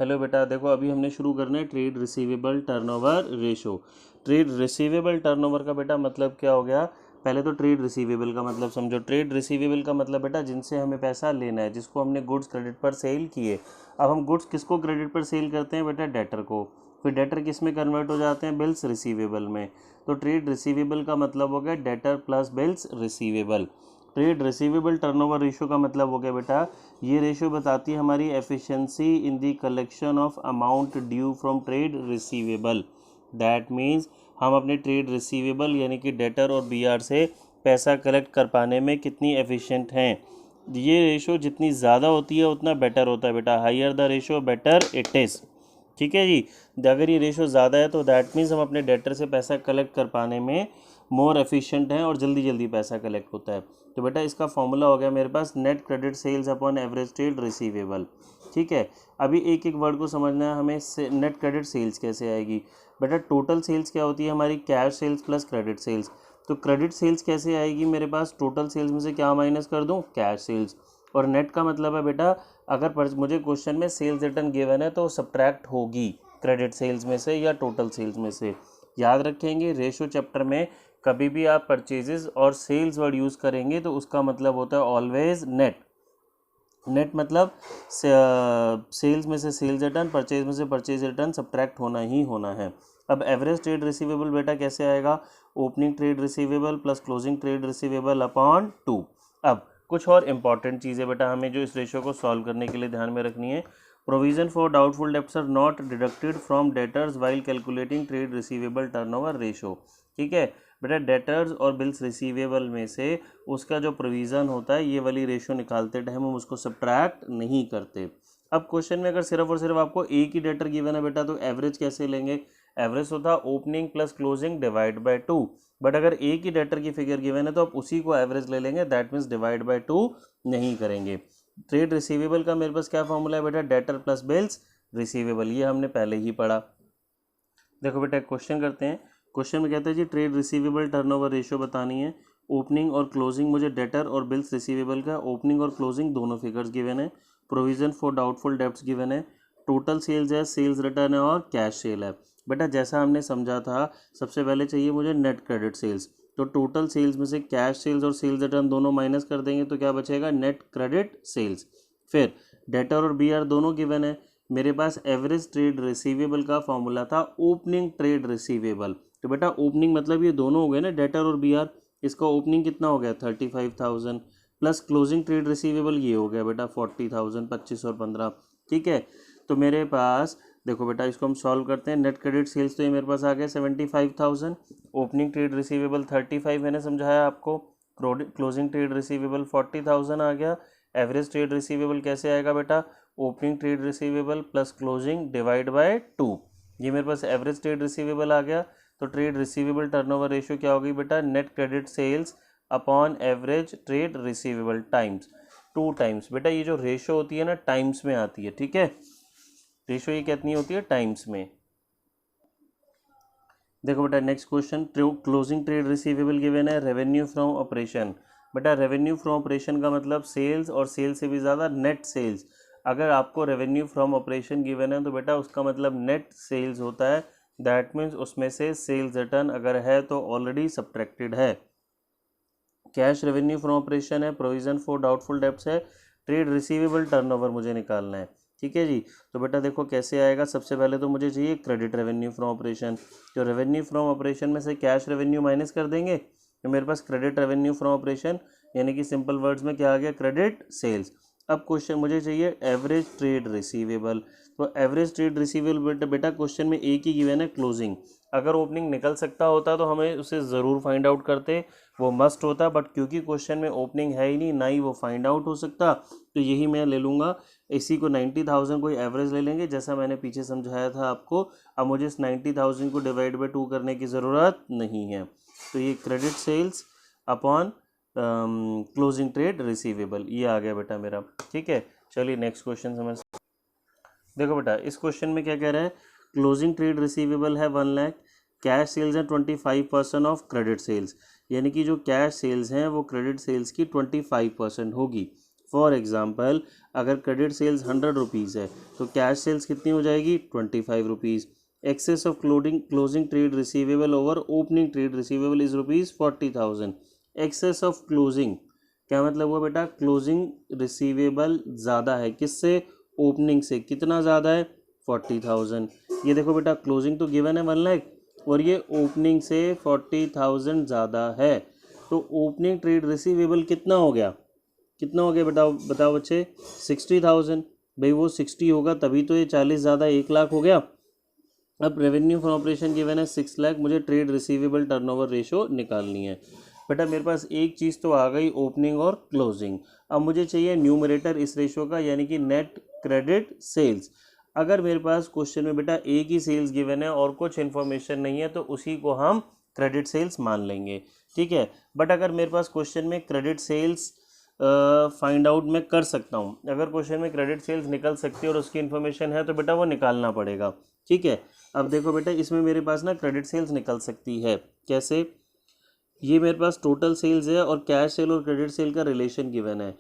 Hello बेटा, देखो अभी हमने शुरू करना है trade receivable turnover ratio. Trade receivable turnover का बेटा मतलब क्या हो गया? पहले तो ट्रेड रिसीवेबल का मतलब समझो। ट्रेड रिसीवेबल का मतलब बेटा जिनसे हमें पैसा लेना है, जिसको हमने गुड्स क्रेडिट पर सेल किए। अब हम गुड्स किसको क्रेडिट पर सेल करते हैं बेटा? डेटर को। फिर डेटर किस में कन्वर्ट हो जाते हैं? बिल्स रिसीवेबल में। तो ट्रेड रिसीवेबल का मतलब हो गया debtor plus bills receivable. Trade receivable turnover ratio का मतलब हो गया बेटा, ये रेशो बताती है हमारी efficiency in the collection of amount due from trade receivable. That means हम अपने ट्रेड रिसीवेबल यानी कि डेटर और बीआर से पैसा कलेक्ट कर पाने में कितनी एफिशिएंट हैं। ये रेशो जितनी ज़्यादा होती है उतना बेटर होता है बेटा। Higher the ratio better it is. ठीक है जी। अगर ये रेशो ज़्यादा है तो दैट मीन्स हम अपने डेटर से पैसा कलेक्ट कर पाने में मोर एफिशिएंट हैं और जल्दी जल्दी पैसा कलेक्ट होता है। तो बेटा इसका फॉर्मूला हो गया मेरे पास net credit sales upon average trade receivable. ठीक है, अभी एक एक वर्ड को समझना है हमें। नेट क्रेडिट सेल्स कैसे आएगी बेटा? टोटल सेल्स क्या होती है हमारी? Cash sales plus credit sales. तो क्रेडिट सेल्स कैसे आएगी मेरे पास? टोटल सेल्स में से क्या माइनस कर दूं? Cash sales. और नेट का मतलब है बेटा, अगर मुझे क्वेश्चन में सेल्स रिटर्न गिवन है तो सब्ट्रैक्ट होगी क्रेडिट सेल्स में से या टोटल सेल्स में से। याद रखेंगे रेशो चैप्टर में कभी भी आप परचेजेस और सेल्स वर्ड यूज़ करेंगे तो उसका मतलब होता है ऑलवेज नेट। नेट मतलब सेल्स में से सेल्स रिटर्न, परचेज में से परचेज रिटर्न सब्ट्रैक्ट होना ही होना है। अब एवरेज ट्रेड रिसीवेबल बेटा कैसे आएगा? Opening trade receivable plus closing trade receivable upon 2। अब कुछ और इंपॉर्टेंट चीज़ें बेटा हमें जो इस रेशो को सॉल्व करने के लिए ध्यान में रखनी है। Provision for doubtful debts are not deducted from debtors while calculating trade receivable turnover ratio. ठीक है बेटा, डेटर्स और बिल्स रिसीवेबल में से उसका जो प्रोविज़न होता है ये वाली रेशो निकालते टाइम हम उसको सब्ट्रैक्ट नहीं करते। अब क्वेश्चन में अगर सिर्फ और सिर्फ आपको एक ही डेटर गिवन है बेटा तो एवरेज कैसे लेंगे? एवरेज होता है opening plus closing divide by 2। But अगर एक ही डेटर की फिगर गिवन है तो आप उसी को एवरेज ले लेंगे, दैट मीन्स डिवाइड बाय 2 नहीं करेंगे। ट्रेड रिसीवेबल का मेरे पास क्या फॉर्मूला है बेटा? Debtor plus bills receivable. ये हमने पहले ही पढ़ा। देखो बेटा क्वेश्चन करते हैं। क्वेश्चन में कहता है जी ट्रेड रिसीवेबल टर्नओवर रेशियो बतानी है। ओपनिंग और क्लोजिंग, मुझे डेटर और बिल्स रिसीवेबल का ओपनिंग और क्लोजिंग दोनों फिगर्स गिवन है। Provision for doubtful debts given है। टोटल सेल्स है, सेल्स रिटर्न है और कैश सेल है। बेटा जैसा हमने समझा था, सबसे पहले चाहिए मुझे नेट क्रेडिट सेल्स। तो टोटल सेल्स में से कैश सेल्स और सेल्स रिटर्न दोनों माइनस कर देंगे तो क्या बचेगा? Net credit sales. फिर डेटर और बीआर दोनों गिवन है। मेरे पास एवरेज ट्रेड रिसीवेबल का फॉर्मूला था ओपनिंग ट्रेड रिसीवेबल। तो बेटा ओपनिंग मतलब ये दोनों हो गए ना, डेटर और बीआर। इसका ओपनिंग कितना हो गया? 35,000 प्लस क्लोजिंग ट्रेड रिसीवेबल ये हो गया बेटा 40,000, 25 और 15। ठीक है, तो मेरे पास देखो बेटा इसको हम सॉल्व करते हैं। नेट क्रेडिट सेल्स तो ये मेरे पास आ गया 75,000, ओपनिंग ट्रेड रिसीवेबल 35 मैंने समझाया आपको, क्लोजिंग ट्रेड रिसीवेबल 40,000 आ गया। एवरेज ट्रेड रिसीवेबल कैसे आएगा बेटा? Opening trade receivable plus closing divide by 2। ये मेरे पास एवरेज ट्रेड रिसीवेबल आ गया। तो ट्रेड रिसीवेबल टर्नओवर रेशियो क्या होगी बेटा? Net credit sales upon average trade receivable times 2 times. बेटा ये जो रेशियो होती है ना टाइम्स में आती है। ठीक है, रेशियो ये कितनी होती है? टाइम्स में। देखो बेटा next question, closing trade receivable given है रेवेन्यू फ्रॉम ऑपरेशन। बेटा रेवेन्यू फ्रॉम ऑपरेशन का मतलब सेल्स और सेल्स से भी ज़्यादा नेट सेल्स। अगर आपको रेवेन्यू फ्रॉम ऑपरेशन गिवन है तो बेटा उसका मतलब नेट सेल्स होता है। दैट मीन्स उसमें से सेल्स रिटर्न अगर है तो ऑलरेडी सब्ट्रैक्टेड है। कैश रेवेन्यू फ्रॉम ऑपरेशन है, प्रोविजन फॉर डाउटफुल डेब्ट्स है, ट्रेड रिसीवेबल टर्नओवर मुझे निकालना है। ठीक है जी। तो बेटा देखो कैसे आएगा। सबसे पहले तो मुझे चाहिए क्रेडिट रेवेन्यू फ्रॉम ऑपरेशन। तो रेवेन्यू फ्रॉम ऑपरेशन में से कैश रेवेन्यू माइनस कर देंगे तो मेरे पास क्रेडिट रेवेन्यू फ्रॉम ऑपरेशन, यानी कि सिंपल वर्ड्स में क्या आ गया? Credit sales. अब क्वेश्चन मुझे चाहिए एवरेज ट्रेड रिसीवेबल। तो एवरेज ट्रेड रिसीवेबल बेटा क्वेश्चन में एक ही गिवन है क्लोजिंग। अगर ओपनिंग निकल सकता होता तो हमें उसे ज़रूर फाइंड आउट करते, वो मस्ट होता। बट क्योंकि क्वेश्चन में ओपनिंग है ही नहीं, ना ही वो फाइंड आउट हो सकता, तो यही मैं ले लूँगा। इसी को 90,000 कोई एवरेज ले लेंगे जैसा मैंने पीछे समझाया था आपको। अब मुझे इस 90,000 को डिवाइड बाय 2 करने की ज़रूरत नहीं है। तो ये credit sales upon closing trade receivable ये आ गया बेटा मेरा। ठीक है, चलिए नेक्स्ट क्वेश्चन समझ। देखो बेटा इस क्वेश्चन में क्या कह रहा है? क्लोजिंग ट्रेड रिसीवेबल है 1 लाख, कैश सेल्स है 25% ऑफ क्रेडिट सेल्स, यानी कि जो कैश सेल्स हैं वो क्रेडिट सेल्स की 25% होगी। फॉर एग्जाम्पल अगर क्रेडिट सेल्स 100 रुपीज़ है तो कैश सेल्स कितनी हो जाएगी 25 rupees. Excess of closing trade receivable over opening trade receivable is rupees 40,000। Excess of closing क्या मतलब हुआ बेटा, क्लोजिंग रिसीवेबल ज़्यादा है किससे, ओपनिंग से। कितना ज़्यादा है 40,000। ये देखो बेटा क्लोजिंग तो गिवन है 1 लाख और ये ओपनिंग से 40,000 ज़्यादा है, तो ओपनिंग ट्रेड रिसीवेबल कितना हो गया, कितना हो गया बताओ बताओ बच्चे 60,000। भाई वो 60 होगा तभी तो ये 40 ज़्यादा 1 लाख हो गया। अब रेवेन्यू फ्रॉम ऑपरेशन गिवन है 6 लाख, मुझे ट्रेड रिसीवेबल टर्नओवर रेशो निकालनी है। बेटा मेरे पास एक चीज़ तो आ गई ओपनिंग और क्लोजिंग, अब मुझे चाहिए न्यूमरेटर इस रेशो का यानी कि नेट क्रेडिट सेल्स। अगर मेरे पास क्वेश्चन में बेटा एक ही सेल्स गिवन है और कुछ इन्फॉर्मेशन नहीं है तो उसी को हम क्रेडिट सेल्स मान लेंगे, ठीक है। बट अगर मेरे पास क्वेश्चन में क्रेडिट सेल्स फाइंड आउट मैं कर सकता हूँ, अगर क्वेश्चन में क्रेडिट सेल्स निकल सकती है और उसकी इन्फॉर्मेशन है तो बेटा वो निकालना पड़ेगा, ठीक है। अब देखो बेटा इसमें मेरे पास ना क्रेडिट सेल्स निकल सकती है कैसे, ये मेरे पास टोटल सेल्स है और कैश सेल और क्रेडिट सेल का रिलेशन गिवन है।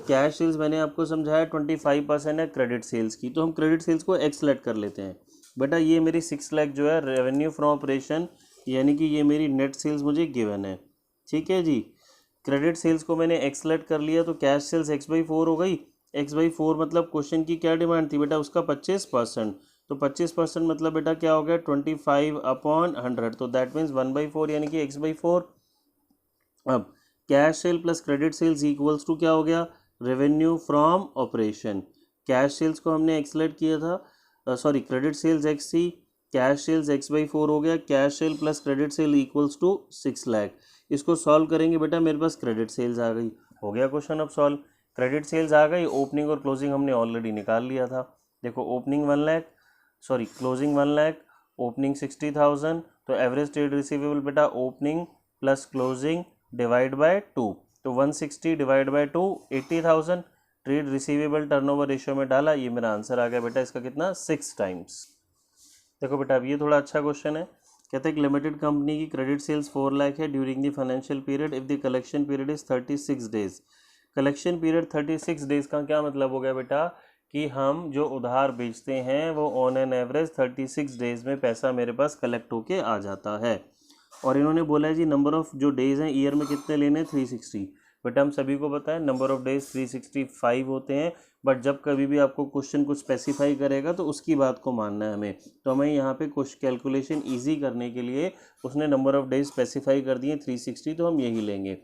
कैश सेल्स मैंने आपको समझाया 25% है क्रेडिट सेल्स की, तो हम क्रेडिट सेल्स को एक्स लेट कर लेते हैं। बेटा ये मेरी 6 लाख जो है रेवेन्यू फ्रॉम ऑपरेशन यानी कि ये मेरी नेट सेल्स मुझे गिवन है, ठीक है जी। क्रेडिट सेल्स को मैंने एक्सलेट कर लिया तो कैश सेल्स x/4 हो गई। x/4 मतलब क्वेश्चन की क्या डिमांड थी बेटा, उसका 25%, तो 25% मतलब बेटा क्या हो गया 25/100, तो दैट मीन्स 1/4 यानी कि x/4। अब cash sale plus credit sales equals to क्या हो गया, revenue from operation. Cash sales को हमने एक्सलेट किया था, सॉरी क्रेडिट सेल्स x थी, कैश सेल्स x/4 हो गया, cash sale plus credit sale equals to 6 lakh. इसको सॉल्व करेंगे बेटा मेरे पास क्रेडिट सेल्स आ गई, हो गया क्वेश्चन अब सॉल्व। क्रेडिट सेल्स आ गई, ओपनिंग और क्लोजिंग हमने ऑलरेडी निकाल लिया था। देखो opening 1 lakh, sorry closing 1 lakh, opening 60,000, तो एवरेज ट्रेड रिसीवेबल बेटा opening plus closing divide by 2, तो 160 divide by 2 80,000। Trade receivable turnover ratio में डाला, ये मेरा आंसर आ गया बेटा इसका कितना 6 टाइम्स। देखो बेटा अब ये थोड़ा अच्छा क्वेश्चन है, कहते हैं लिमिटेड कंपनी की क्रेडिट सेल्स 4 लाख है during the financial period if the collection period is 36 days. Collection period 36 days का क्या मतलब हो गया बेटा कि हम जो उधार बेचते हैं वो ऑन एन एवरेज 36 डेज में पैसा मेरे पास कलेक्ट होके आ जाता है। और इन्होंने बोला है जी नंबर ऑफ जो डेज हैं ईयर में कितने लेने हैं 360। बेटा हम सभी को पता है नंबर ऑफ डेज 365 होते हैं, बट जब कभी भी आपको क्वेश्चन कुछ स्पेसिफाई करेगा तो उसकी बात को मानना है हमें। तो हमें यहाँ पे कुछ कैलकुलेशन इजी करने के लिए उसने नंबर ऑफ डेज स्पेसिफाई कर दिए 360, तो हम यही लेंगे।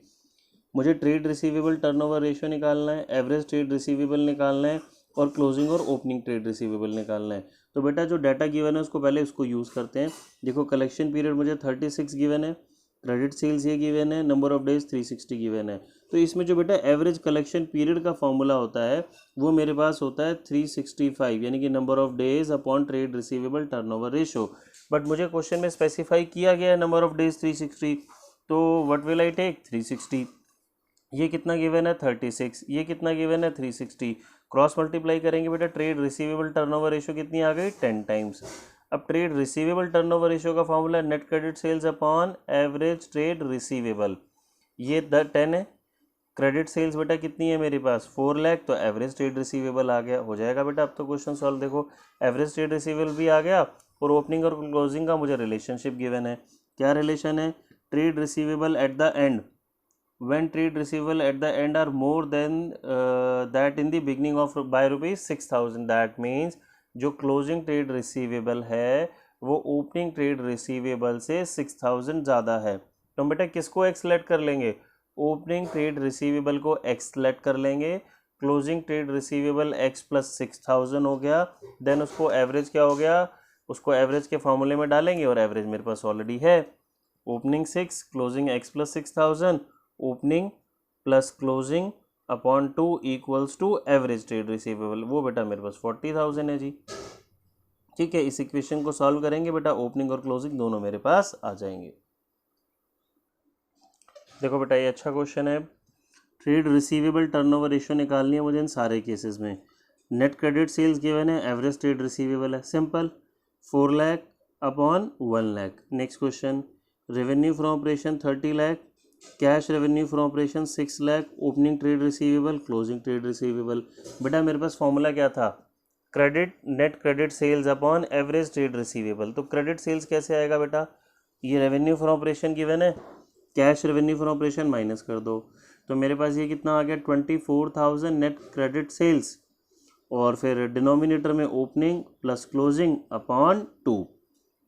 मुझे ट्रेड रिसीवेबल टर्नओवर रेशियो निकालना है, एवरेज ट्रेड रिसीवेबल निकालना है और क्लोजिंग और ओपनिंग ट्रेड रिसीवेबल निकालना है। तो बेटा जो डाटा गिवन है उसको पहले उसको यूज़ करते हैं। देखो कलेक्शन पीरियड मुझे 36 गिवन है, क्रेडिट सेल्स ये गिवन है, नंबर ऑफ डेज 360 गिवन है। तो इसमें जो बेटा एवरेज कलेक्शन पीरियड का फॉर्मूला होता है वो मेरे पास होता है 365 यानी कि number of days upon trade receivable turnover ratio. But मुझे क्वेश्चन में स्पेसिफाई किया गया है नंबर ऑफ डेज 360, तो व्हाट विल आई टेक 360। ये कितना गिवन है 36, ये कितना गिवन है 360, क्रॉस मल्टीप्लाई करेंगे बेटा ट्रेड रिसीवेबल टर्नओवर रेशियो कितनी आ गई 10 टाइम्स। अब ट्रेड रिसीवेबल टर्नओवर रेशियो का formula net credit sales upon average trade receivable, ये 10 है। क्रेडिट सेल्स बेटा कितनी है मेरे पास 4 लाख, तो एवरेज ट्रेड रिसीवेबल आ गया, हो जाएगा बेटा अब तो क्वेश्चन सॉल्व। देखो एवरेज ट्रेड रिसीवेबल भी आ गया और ओपनिंग और क्लोजिंग का मुझे रिलेशनशिप गिवन है। क्या रिलेशन है, trade receivable at the end when trade receivable at the end are more than that in the beginning of by rupees 6,000, that means जो closing trade receivable है वो opening trade receivable से 6,000 ज़्यादा है। तो हम बेटा किसको एक्सलेट कर लेंगे, opening trade receivable को एक्सलेट कर लेंगे, closing trade receivable x plus 6,000 हो गया, देन उसको एवरेज क्या हो गया, उसको एवरेज के फॉर्मूले में डालेंगे और एवरेज मेरे पास ऑलरेडी है, opening 6 closing x plus 6,000, opening plus closing upon 2 equals to average trade receivable, वो बेटा मेरे पास 40,000 है जी। ठीक है, इस इक्वेशन को सॉल्व करेंगे बेटा ओपनिंग और क्लोजिंग दोनों मेरे पास आ जाएंगे। देखो बेटा ये अच्छा क्वेश्चन है, ट्रेड रिसीवेबल टर्नओवर रेशियो निकालनी है मुझे इन सारे केसेस में। नेट क्रेडिट सेल्स गिवन है, एवरेज ट्रेड रिसीवेबल है, simple 4 lakh upon 1 lakh. Next question, revenue from operation 30 lakh, cash revenue from operation 6 lakh, opening trade receivable, closing trade receivable. बेटा मेरे पास फॉर्मूला क्या था, credit net credit sales upon average trade receivable. तो credit sales कैसे आएगा बेटा, ये रेवेन्यू फ्रॉम ऑपरेशन गिवन है, cash revenue from operation minus कर दो, तो मेरे पास ये कितना आ गया 24,000 नेट क्रेडिट सेल्स, और फिर डिनोमिनेटर में opening plus closing upon 2।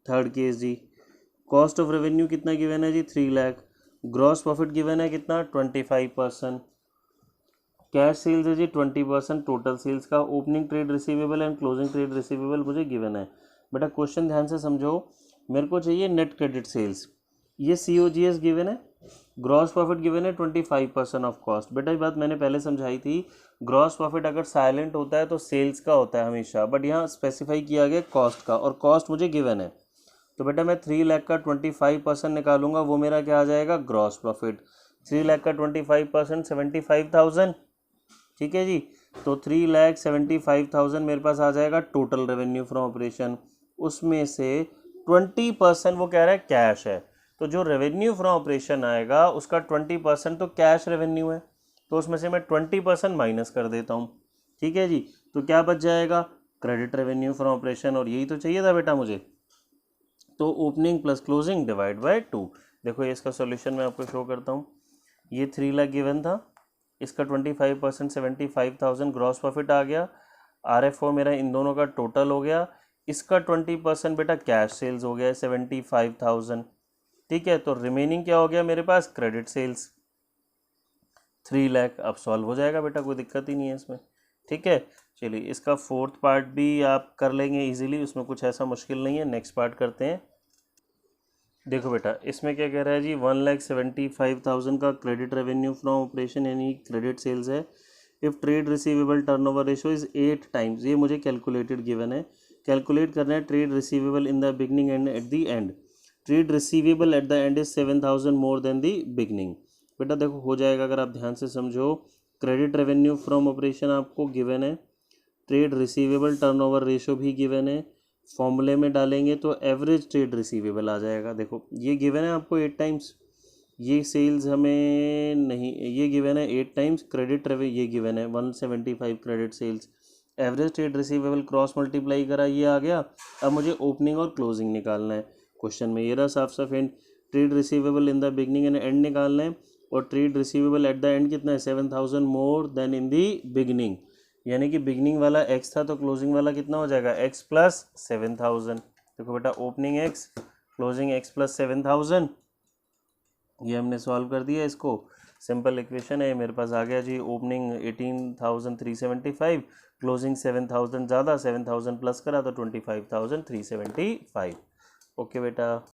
Third case जी, कॉस्ट ऑफ रेवेन्यू कितना गिवन है जी 3 लाख, ग्रॉस प्रॉफिट गिवन है कितना 25%, कैश सेल्स है जी 20% टोटल सेल्स का, opening trade receivable and closing trade receivable मुझे गिवन है। बेटा क्वेश्चन ध्यान से समझो, मेरे को चाहिए नेट क्रेडिट सेल्स, ये COGS गिवन है, ग्रॉस प्रॉफिट गिवन है 25% ऑफ कॉस्ट। बेटा ये बात मैंने पहले समझाई थी, ग्रॉस प्रॉफिट अगर साइलेंट होता है तो सेल्स का होता है हमेशा, बट यहाँ स्पेसिफाई किया गया कॉस्ट का, और कॉस्ट मुझे गिवन है। तो बेटा मैं 3 लाख का 25% निकालूंगा, वो मेरा क्या आ जाएगा ग्रॉस प्रॉफिट। 3 लाख का 25% 75,000, ठीक है जी। तो 3,75,000 मेरे पास आ जाएगा टोटल रेवेन्यू फ्रॉम ऑपरेशन, उसमें से 20% वो कह रहा है कैश है, तो जो रेवेन्यू फ्रॉम ऑपरेशन आएगा उसका 20% तो कैश रेवेन्यू है, तो उसमें से मैं 20% माइनस कर देता हूँ, ठीक है जी। तो क्या बच जाएगा, क्रेडिट रेवेन्यू फ्रॉम ऑपरेशन, और यही तो चाहिए था बेटा मुझे। तो opening plus closing divide by 2। देखो ये इसका सॉल्यूशन मैं आपको शो करता हूँ, ये 3 लाख गिवन था, इसका 25% 75,000 ग्रॉस प्रॉफिट आ गया, RFO मेरा इन दोनों का टोटल हो गया, इसका 20% बेटा कैश सेल्स हो गया 75,000, ठीक है। तो रिमेनिंग क्या हो गया मेरे पास, क्रेडिट सेल्स 3 लाख। अब सॉल्व हो जाएगा बेटा, कोई दिक्कत ही नहीं है इसमें, ठीक है। चलिए इसका फोर्थ पार्ट भी आप कर लेंगे इजीली, उसमें कुछ ऐसा मुश्किल नहीं है। नेक्स्ट पार्ट करते हैं। देखो बेटा इसमें क्या कह रहा है जी, 1,75,000 का क्रेडिट रेवेन्यू फ्रॉम ऑपरेशन यानी क्रेडिट सेल्स है। If trade receivable turnover ratio is 8 times, ये मुझे कैलकुलेटेड गिवन है, कैलकुलेट करना है trade receivable in the beginning and at the end. Trade receivable at the end is 7,000 more than the beginning. बेटा देखो हो जाएगा, अगर आप ध्यान से समझो, क्रेडिट रेवेन्यू फ्रॉम ऑपरेशन आपको गिवन है, ट्रेड रिसीवेबल टर्नओवर रेशो भी गिवन है, फॉर्मूले में डालेंगे तो एवरेज ट्रेड रिसीवेबल आ जाएगा। देखो ये गिवन है आपको 8 टाइम्स, ये सेल्स हमें नहीं, ये गिवन है 8 टाइम्स, क्रेडिट रेवे ये गिवन है 175 credit sales, average trade receivable cross multiply करा ये आ गया। अब मुझे ओपनिंग और क्लोजिंग निकालना है, क्वेश्चन में ये रहा साफ साफ and, trade receivable in the beginning and and निकालना है, और trade receivable at the end कितना है 7,000 more then in the beginning, यानी कि बिगनिंग वाला x था तो क्लोजिंग वाला कितना हो जाएगा x प्लस 7,000। देखो बेटा opening x closing x plus 7,000, ये हमने सॉल्व कर दिया इसको, सिंपल इक्वेशन है मेरे पास आ गया जी। ओपनिंग 18,375, क्लोजिंग 7,000 ज़्यादा 7,000 प्लस करा तो 25,375। ओके बेटा।